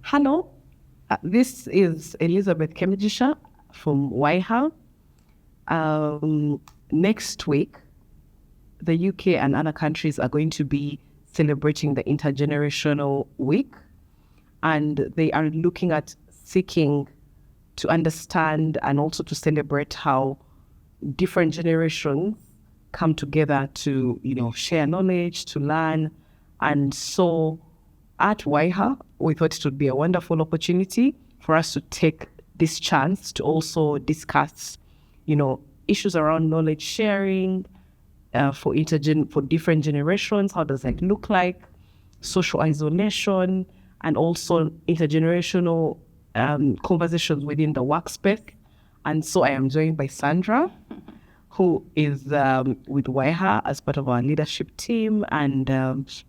Hello, this is Elizabeth Kemigisha from YHA. Next week, the UK and other countries are going to be celebrating the Intergenerational Week, and they are looking at seeking to understand and also to celebrate how different generations come together to, share knowledge, to learn. And so at YHA, we thought it would be a wonderful opportunity for us to take this chance to also discuss, issues around knowledge sharing for different generations. How does that look like? Social isolation, and also intergenerational conversations within the workspace. And so I am joined by Sandra, who is with YHA as part of our leadership team and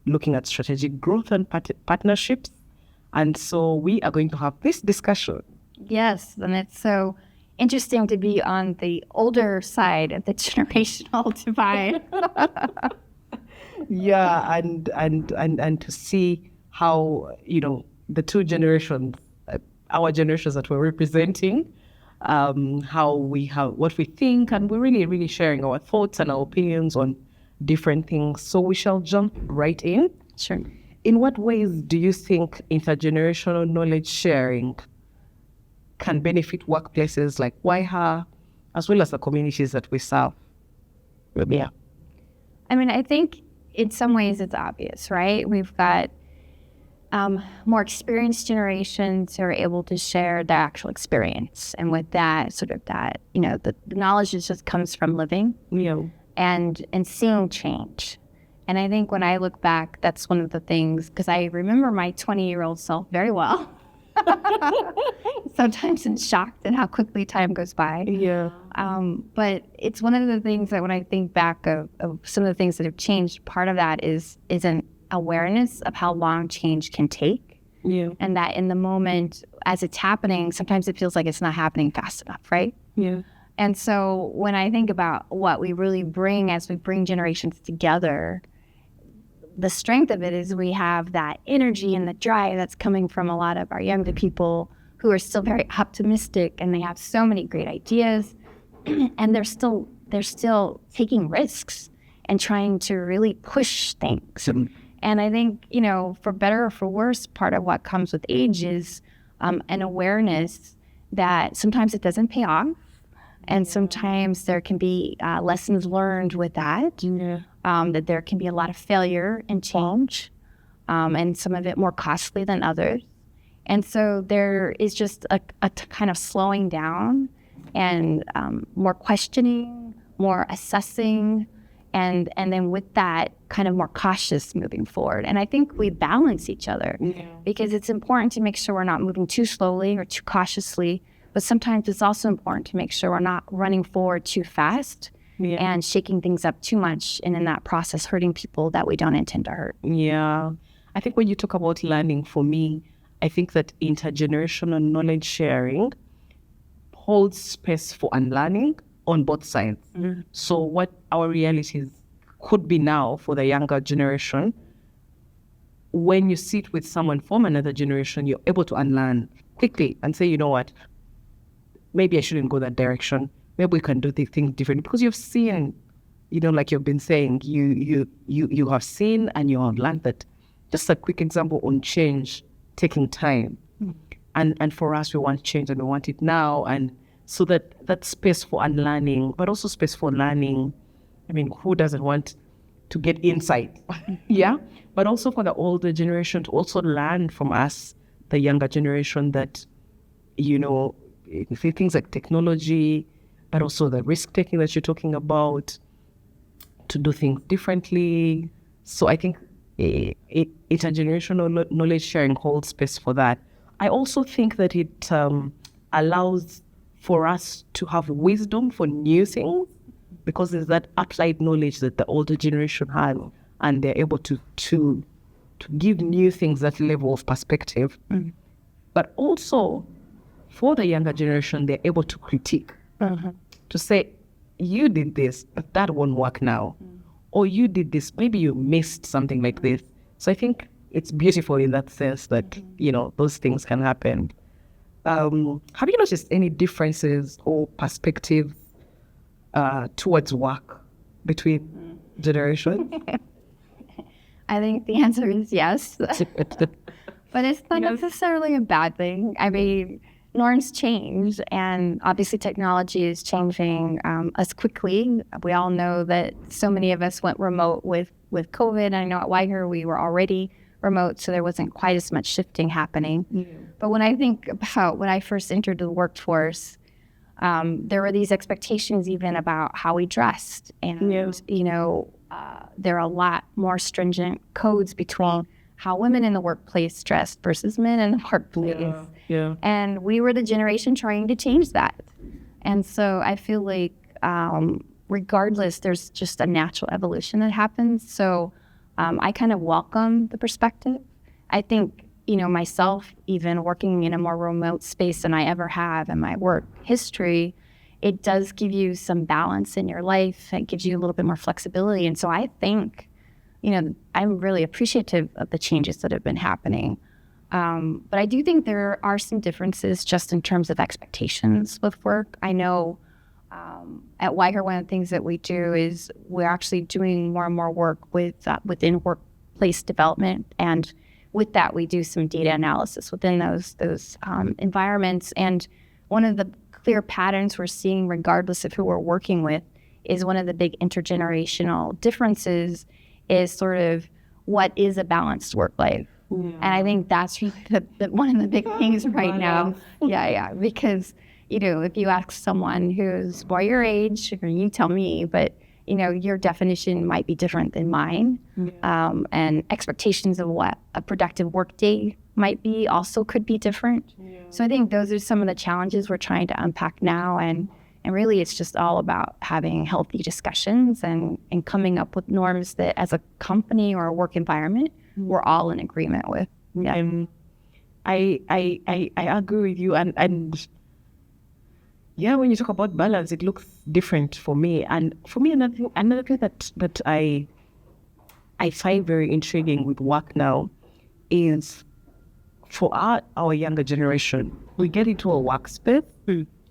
looking at strategic growth and partnerships. And so we are going to have this discussion. Yes, and it's so interesting to be on the older side of the generational divide. Yeah, and to see how, the two generations, our generations that we're representing, what we think, and we're really, really sharing our thoughts and our opinions on different things. So we shall jump right in. Sure. In what ways do you think intergenerational knowledge sharing can benefit workplaces like YHA, as well as the communities that we serve? Yeah. I think in some ways it's obvious, right? We've got more experienced generations who are able to share their actual experience. And with that, the knowledge just comes from living and seeing change. And I think when I look back, that's one of the things, because I remember my 20-year-old self very well. Sometimes I'm shocked at how quickly time goes by. Yeah. But it's one of the things that when I think back of some of the things that have changed, part of that is an awareness of how long change can take. Yeah. And that in the moment, as it's happening, sometimes it feels like it's not happening fast enough, right? Yeah. And so when I think about what we really bring as we bring generations together, the strength of it is we have that energy and the drive that's coming from a lot of our younger people who are still very optimistic, and they have so many great ideas, and they're still taking risks and trying to really push things. And I think, for better or for worse, part of what comes with age is an awareness that sometimes it doesn't pay off. And sometimes there can be lessons learned with that, that there can be a lot of failure and change, and some of it more costly than others. And so there is just a kind of slowing down and more questioning, more assessing, and then with that, kind of more cautious moving forward. And I think we balance each other because it's important to make sure we're not moving too slowly or too cautiously. But sometimes it's also important to make sure we're not running forward too fast and shaking things up too much, and in that process hurting people that we don't intend to hurt. Yeah. I think when you talk about learning, for me, I think that intergenerational knowledge sharing holds space for unlearning on both sides. Mm-hmm. So what our realities could be now for the younger generation, when you sit with someone from another generation, you're able to unlearn quickly and say, you know what, maybe I shouldn't go that direction. Maybe we can do things differently, because you've seen, like you've been saying, you have seen and you have learned that. Just a quick example on change taking time. And for us, we want change and we want it now. And so that space for unlearning, but also space for learning. Who doesn't want to get insight? Yeah. But also for the older generation to also learn from us, the younger generation, that, things like technology, but also the risk taking that you're talking about, to do things differently. So I think intergenerational knowledge sharing holds space for that. I also think that it allows for us to have wisdom for new things, because there's that applied knowledge that the older generation has, and they're able to give new things that level of perspective. Mm. But also, for the younger generation, they're able to critique, to say, you did this, but that won't work now. Or you did this, maybe you missed something like this. So I think it's beautiful in that sense that, those things can happen. Have you noticed any differences or perspectives towards work between generations? I think the answer is yes. But it's not necessarily a bad thing. I mean, norms change, and obviously technology is changing us quickly. We all know that so many of us went remote with COVID. I know at Weiger we were already remote, so there wasn't quite as much shifting happening. Yeah. But when I think about when I first entered the workforce, there were these expectations even about how we dressed. And, there are a lot more stringent codes between how women in the workplace dressed versus men in the workplace. Yeah. And we were the generation trying to change that. And so I feel like regardless, there's just a natural evolution that happens. So I kind of welcome the perspective. I think, myself, even working in a more remote space than I ever have in my work history, it does give you some balance in your life. It gives you a little bit more flexibility. And so I think, I'm really appreciative of the changes that have been happening. But I do think there are some differences just in terms of expectations with work. I know at Weiger, one of the things that we do is we're actually doing more and more work within workplace development. And with that, we do some data analysis within those environments. And one of the clear patterns we're seeing, regardless of who we're working with, is one of the big intergenerational differences is sort of what is a balanced work life. Yeah. And I think that's really one of the big things right now. Yeah, because, if you ask someone who's more your age, or you tell me, but, your definition might be different than mine. Yeah. And expectations of what a productive work day might be also could be different. Yeah. So I think those are some of the challenges we're trying to unpack now. And really, it's just all about having healthy discussions and coming up with norms that as a company or a work environment, we're all in agreement with. Yeah. I agree with you. And yeah, when you talk about balance, it looks different for me. And for me, another thing that I find very intriguing with work now is for our younger generation, we get into a workspace,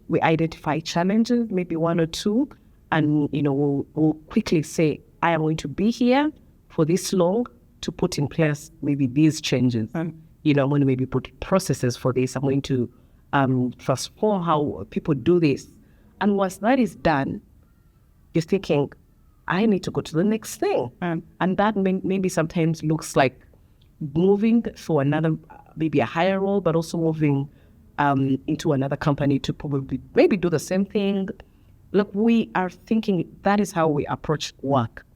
we identify challenges, maybe one or two, and we'll quickly say, I am going to be here for this long to put in place maybe these changes. I'm going to maybe put processes for this. I'm going to transform how people do this. And once that is done, you're thinking, I need to go to the next thing. And that maybe sometimes looks like moving for another, maybe a higher role, but also moving into another company to probably maybe do the same thing. Look, we are thinking that is how we approach work.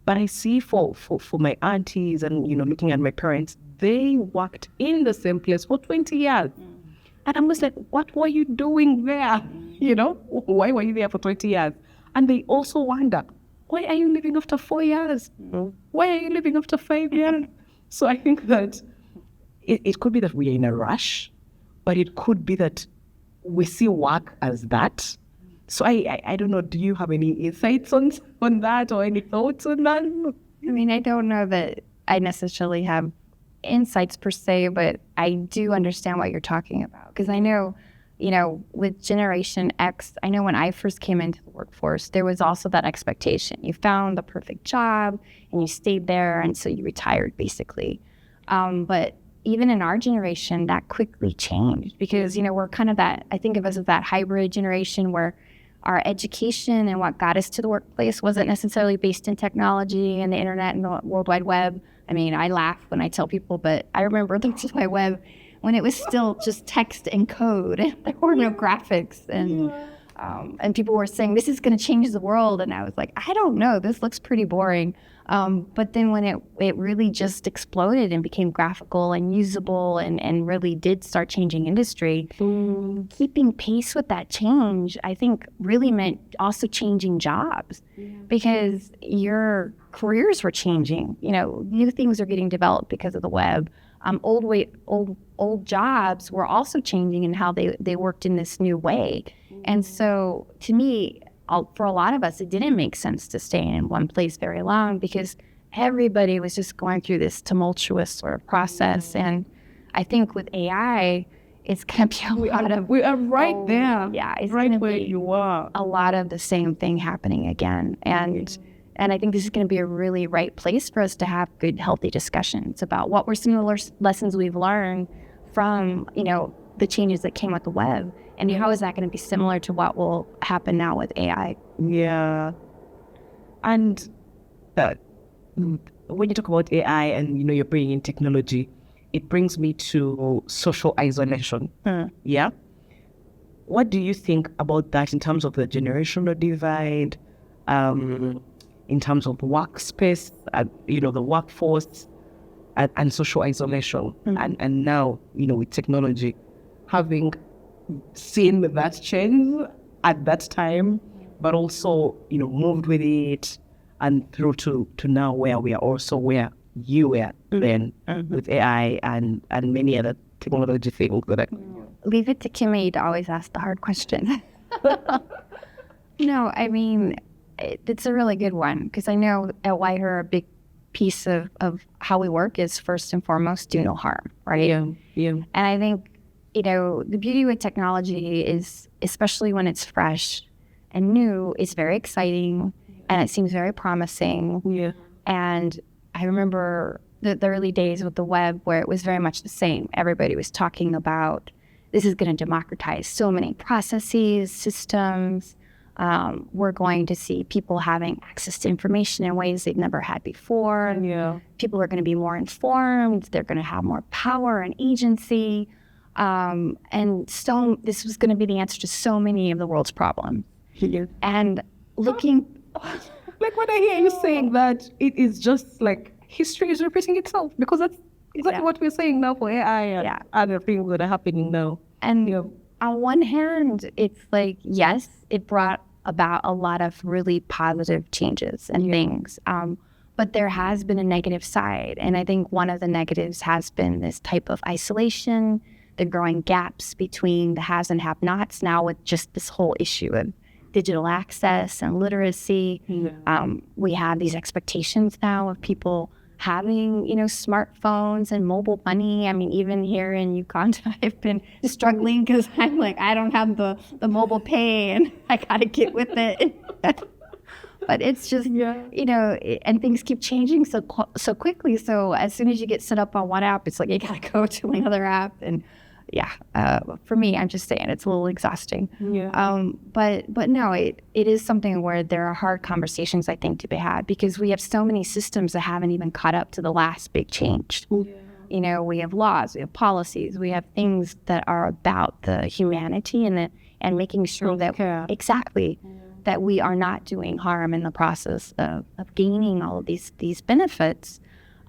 But I see for my aunties and, looking at my parents, they worked in the same place for 20 years. And I'm just like, what were you doing there? Why were you there for 20 years? And they also wonder, why are you leaving after 4 years? Why are you leaving after 5 years? So I think that it could be that we are in a rush, but it could be that we see work as that. So I don't know, do you have any insights on that or any thoughts on that? I mean, I don't know that I necessarily have insights per se, but I do understand what you're talking about. Because I know, with Generation X, I know when I first came into the workforce, there was also that expectation. You found the perfect job and you stayed there, and so you retired basically. But even in our generation, that quickly changed because, we're kind of that, I think of us as that hybrid generation where our education and what got us to the workplace wasn't necessarily based in technology and the internet and the World Wide Web. I mean, I laugh when I tell people, but I remember the World Wide Web when it was still just text and code. There were no graphics. And people were saying, this is going to change the world. And I was like, I don't know. This looks pretty boring. But then when it really just exploded and became graphical and usable and really did start changing industry, keeping pace with that change, I think really meant also changing jobs because your careers were changing. New things are getting developed because of the web. Old jobs were also changing in how they worked in this new way. And so to me, for a lot of us, it didn't make sense to stay in one place very long because everybody was just going through this tumultuous sort of process. And I think with AI, it's going to be we are right there. Yeah, it's right going to where be you are. a lot of the same thing happening again. And I think this is going to be a really right place for us to have good, healthy discussions about what were some of the lessons we've learned from, the changes that came with the web, and how is that going to be similar to what will happen now with AI? Yeah. And when you talk about AI and, you're bringing in technology, it brings me to social isolation. Yeah. What do you think about that in terms of the generational divide, in terms of workspace, the workforce, and social isolation? And now, with technology, having seen that change at that time, but also, moved with it and through to now where we are also where you were then with AI and many other technology things that Leave it to Kimmy to always ask the hard question. No, I mean, it's a really good one, because I know at Whitehair a big piece of how we work is first and foremost do no harm, right? Yeah. And I think, the beauty with technology is, especially when it's fresh and new, it's very exciting and it seems very promising. Yeah. And I remember the early days with the web where it was very much the same. Everybody was talking about this is going to democratize so many processes, systems. We're going to see people having access to information in ways they've never had before. Yeah. People are going to be more informed. They're going to have more power and agency. And so this was going to be the answer to so many of the world's problems. Yeah. And looking... Like when I hear you saying that, it is just like history is repeating itself, because that's exactly what we're saying now for AI and other things that are happening now. And on one hand, it's like, yes, it brought about a lot of really positive changes and things. But there has been a negative side. And I think one of the negatives has been this type of isolation, the growing gaps between the haves and have-nots now with just this whole issue of digital access and literacy. We have these expectations now of people having, smartphones and mobile money. I mean, even here in Uganda, I've been struggling because I'm like, I don't have the mobile pay and I got to get with it. But it's just, and things keep changing so quickly. So as soon as you get set up on one app, it's like you got to go to another app. And for me, I'm just saying it's a little exhausting. But no, it is something where there are hard conversations, I think, to be had, because we have so many systems that haven't even caught up to the last big change. We have laws, we have policies, we have things that are about the humanity and making sure that that we are not doing harm in the process of gaining all of these benefits.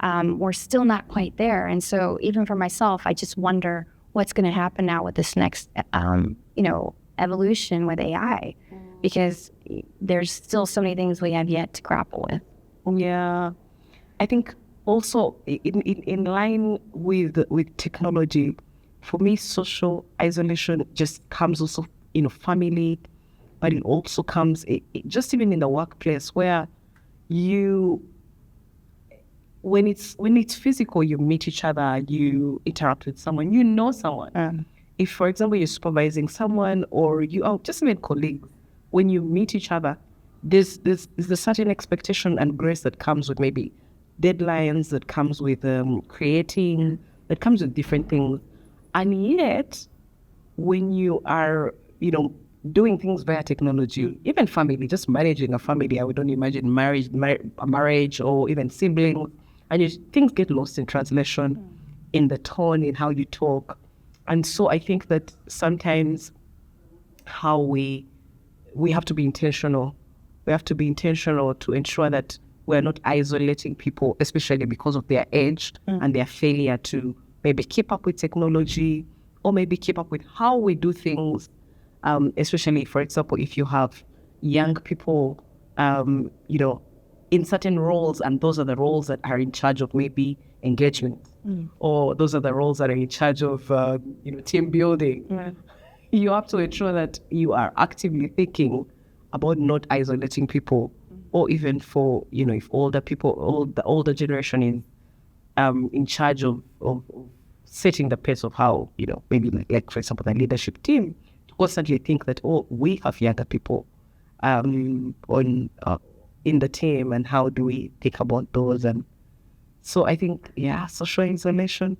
We're still not quite there. And so even for myself, I just wonder what's going to happen now with this next, evolution with AI, because there's still so many things we have yet to grapple with. Yeah. I think also in line with technology, for me, social isolation just comes also, family, but it also comes just even in the workplace where when it's physical, you meet each other, you interact with someone, someone. If, for example, you're supervising someone or you are just even colleagues, when you meet each other, there's a certain expectation and grace that comes with maybe deadlines, that comes with creating, that comes with different things. And yet, when you are, doing things via technology, even family, just managing a family, I would only imagine marriage or even siblings, and things get lost in translation, in the tone, in how you talk. And so I think that sometimes how we have to be intentional. We have to be intentional to ensure that we're not isolating people, especially because of their age and their failure to maybe keep up with technology or maybe keep up with how we do things. Especially, for example, if you have young people, in certain roles, and those are the roles that are in charge of maybe engagement, or those are the roles that are in charge of, team building. You have to ensure that you are actively thinking about not isolating people or even for, if older people, the older generation is in charge of setting the pace of how, maybe like for example, the leadership team, to constantly think that, oh, we have younger people in the team, and how do we think about those? And so I think, social isolation,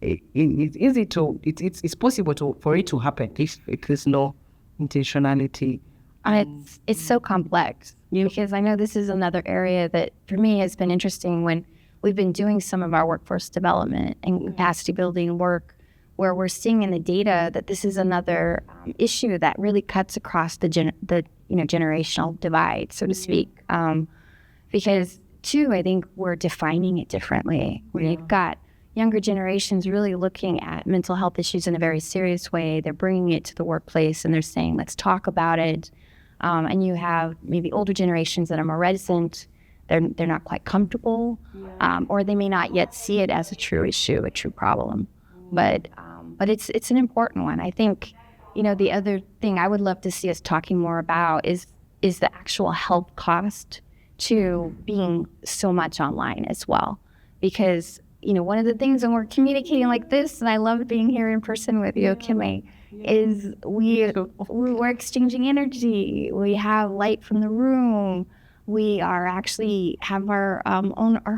it's easy to, it's possible for it to happen if there's no intentionality. And it's so complex, because I know this is another area that for me has been interesting when we've been doing some of our workforce development and capacity building work, where we're seeing in the data that this is another issue that really cuts across the generational divide, so to speak. Because too, I think we're defining it differently. We've got younger generations really looking at mental health issues in a very serious way. They're bringing it to the workplace and they're saying, let's talk about it. And you have maybe older generations that are more reticent. They're not quite comfortable, or they may not yet see it as a true issue, a true problem. But it's an important one. I think, the other thing I would love to see us talking more about is the actual health cost to being so much online as well. Because, one of the things when we're communicating like this, and I love being here in person with you, Kimmy, is we're exchanging energy. We have light from the room. We are actually have our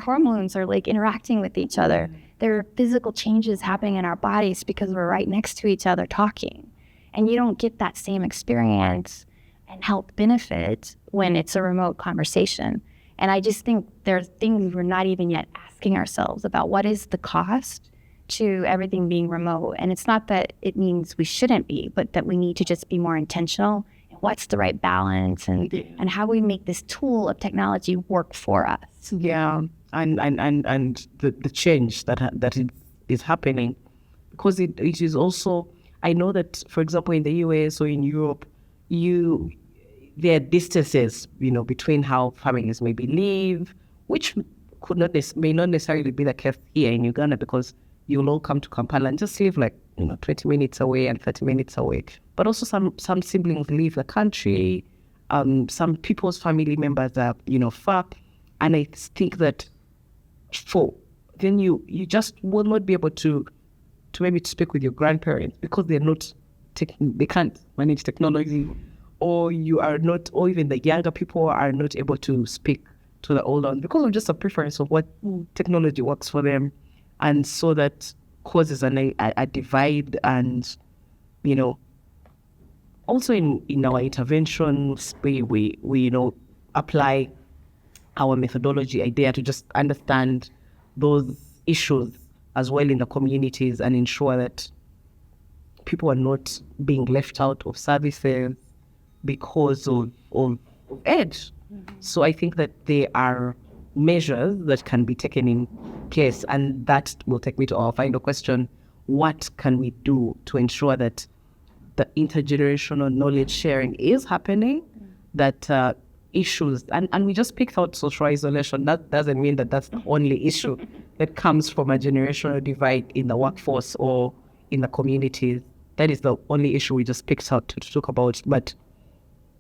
hormones are like interacting with each other. There are physical changes happening in our bodies because we're right next to each other talking. And you don't get that same experience and health benefit when it's a remote conversation. And I just think there's things we're not even yet asking ourselves about. What is the cost to everything being remote? And it's not that it means we shouldn't be, but that we need to just be more intentional. What's the right balance, and how we make this tool of technology work for us? Yeah, and the change that is happening, because it is also, I know that, for example, in the US or in Europe, there are distances, between how families maybe live, which may not necessarily be the case here in Uganda, because you'll all come to Kampala and just live 20 minutes away and 30 minutes away. But also some siblings leave the country. Some people's family members are, far. And I think that then you just will not be able to maybe speak with your grandparents because they can't manage technology, or you are not, or even the younger people are not able to speak to the older ones because of just a preference of what technology works for them. And so that causes a divide. And, also in our interventions, we apply our methodology idea to just understand those issues as well in the communities and ensure that people are not being left out of services because of age. So I think that there are measures that can be taken in place, and that will take me to our final question. What can we do to ensure that the intergenerational knowledge sharing is happening, that issues, and we just picked out social isolation. That doesn't mean that that's the only issue that comes from a generational divide in the workforce or in the communities. That is the only issue we just picked out to talk about. But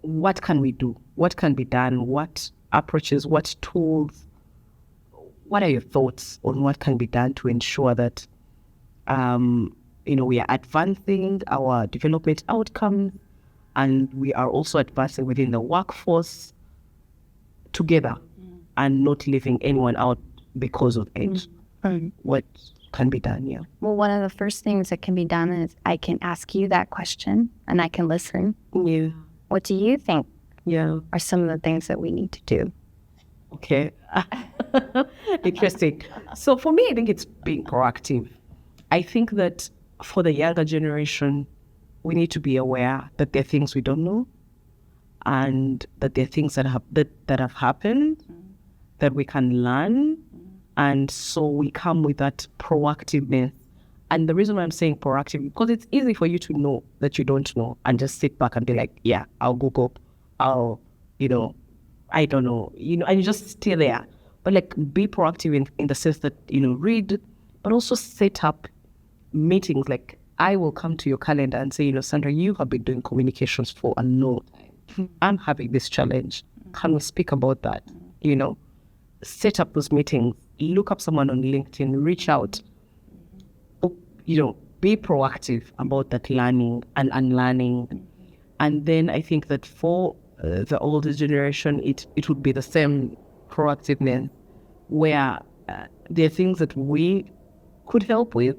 what can we do? What can be done? What approaches? What tools? What are your thoughts on what can be done to ensure that we are advancing our development outcomes, and we are also advancing within the workforce together, and not leaving anyone out because of age? What can be done? Yeah. Well, one of the first things that can be done is I can ask you that question and I can listen. Yeah. What do you think? Yeah. Are some of the things that we need to do? Okay. Interesting. So for me, I think it's being proactive. I think that for the younger generation, we need to be aware that there are things we don't know, and that there are things that have happened that we can learn. And so we come with that proactiveness. And the reason why I'm saying proactive, because it's easy for you to know that you don't know and just sit back and be like, yeah, I'll Google, I don't know, and you just stay there. But be proactive in the sense that, read, but also set up meetings. I will come to your calendar and say, Sandra, you have been doing communications for a long time. I'm having this challenge. can we speak about that? You know, set up those meetings, look up someone on LinkedIn, reach out, you know, be proactive about that learning and unlearning. And then I think that for the older generation, it would be the same proactiveness where there are things that we could help with,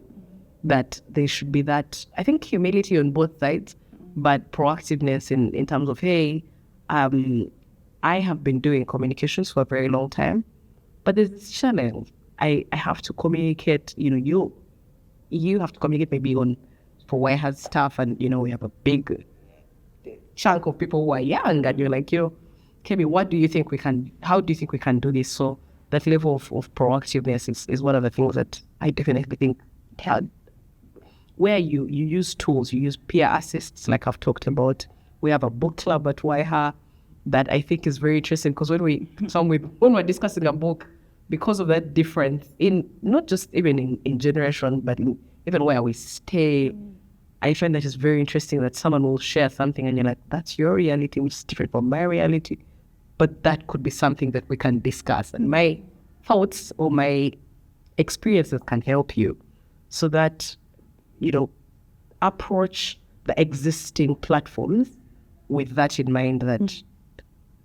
that there should be that, I think, humility on both sides, but proactiveness in terms of, hey, I have been doing communications for a very long time, but there's this challenge. I have to communicate, you know, you have to communicate maybe on for Whitehouse stuff, and, you know, we have a big chunk of people who are young, and you're like, Kemi, how do you think we can do this? So that level of proactiveness is one of the things that I definitely think where you use tools, you use peer assists, like I've talked about. We have a book club at YHA that I think is very interesting, because when we're discussing a book, because of that difference in not just even in generation, but even where we stay, I find that it's very interesting that someone will share something and you're like, that's your reality, which is different from my reality. But that could be something that we can discuss, and my thoughts or my experiences can help you, so that, you know, approach the existing platforms with that in mind, that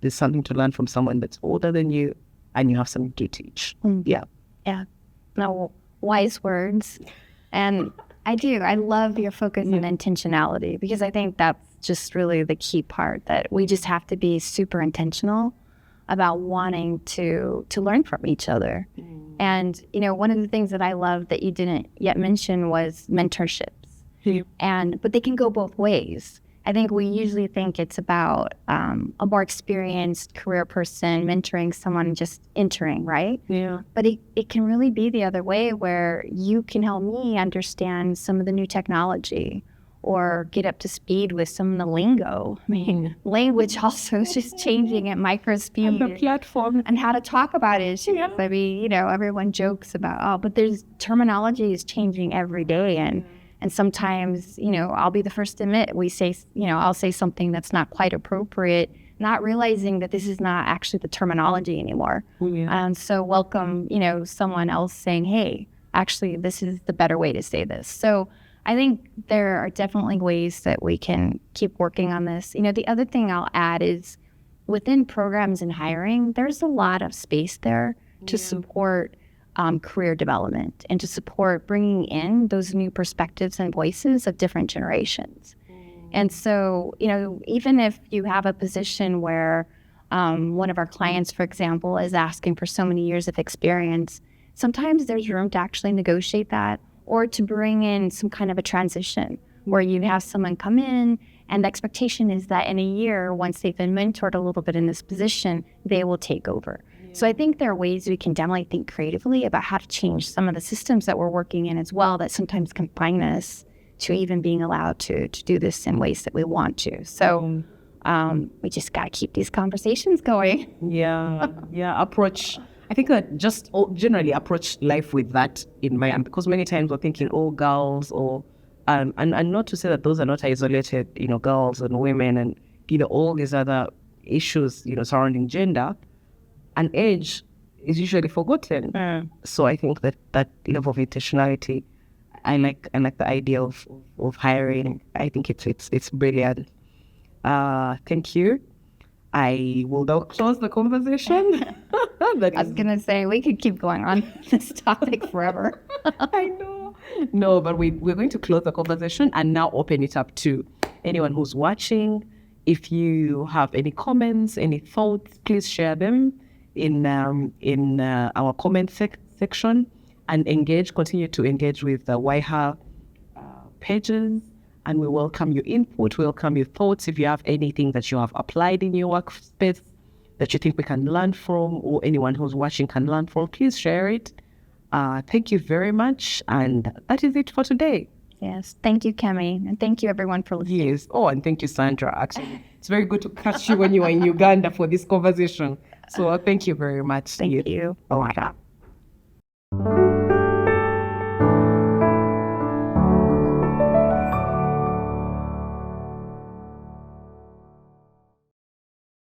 there's something to learn from someone that's older than you, and you have something to teach. Yeah. No, wise words. And I love your focus on intentionality, because I think that's just really the key part, that we just have to be super intentional about wanting to learn from each other. And, you know, one of the things that I love that you didn't yet mention was mentorships. But they can go both ways. I think we usually think it's about a more experienced career person mentoring someone just entering, right? Yeah. But it can really be the other way, where you can help me understand some of the new technology, or get up to speed with some of the lingo. I mean, language also is just changing at micro speed. And the platform. And how to talk about it. I mean, you know, everyone jokes about, but there's terminology is changing every day. And sometimes, you know, I'll be the first to admit, I'll say something that's not quite appropriate, not realizing that this is not actually the terminology anymore. And so welcome, you know, someone else saying, hey, actually, this is the better way to say this. So I think there are definitely ways that we can keep working on this. You know, the other thing I'll add is within programs and hiring, there's a lot of space there to support career development, and to support bringing in those new perspectives and voices of different generations. And so, you know, even if you have a position where one of our clients, for example, is asking for so many years of experience, sometimes there's room to actually negotiate that, or to bring in some kind of a transition where you have someone come in, and the expectation is that in a year, once they've been mentored a little bit in this position, they will take over. So I think there are ways we can definitely think creatively about how to change some of the systems that we're working in as well, that sometimes confine us to even being allowed to do this in ways that we want to. So we just got to keep these conversations going. Approach. I think that just generally approach life with that in mind, because many times we're thinking, girls, or and not to say that those are not isolated, you know, girls and women, and, you know, all these other issues, you know, surrounding gender and age is usually forgotten. So I think that level of intentionality, I like the idea of hiring. I think it's brilliant. Thank you. I will now close the conversation. I was going to say, we could keep going on this topic forever. I know. No, but we're going to close the conversation and now open it up to anyone who's watching. If you have any comments, any thoughts, please share them in our comment section, and continue to engage with the YHA pages. And we welcome your input, we welcome your thoughts. If you have anything that you have applied in your workspace that you think we can learn from, or anyone who's watching can learn from, please share it. Thank you very much. And that is it for today. Yes. Thank you, Kemi. And thank you, everyone, for listening. Yes. Oh, and thank you, Sandra. Actually, it's very good to catch you when you were in Uganda for this conversation. So thank you very much. Thank you. Oh, my God.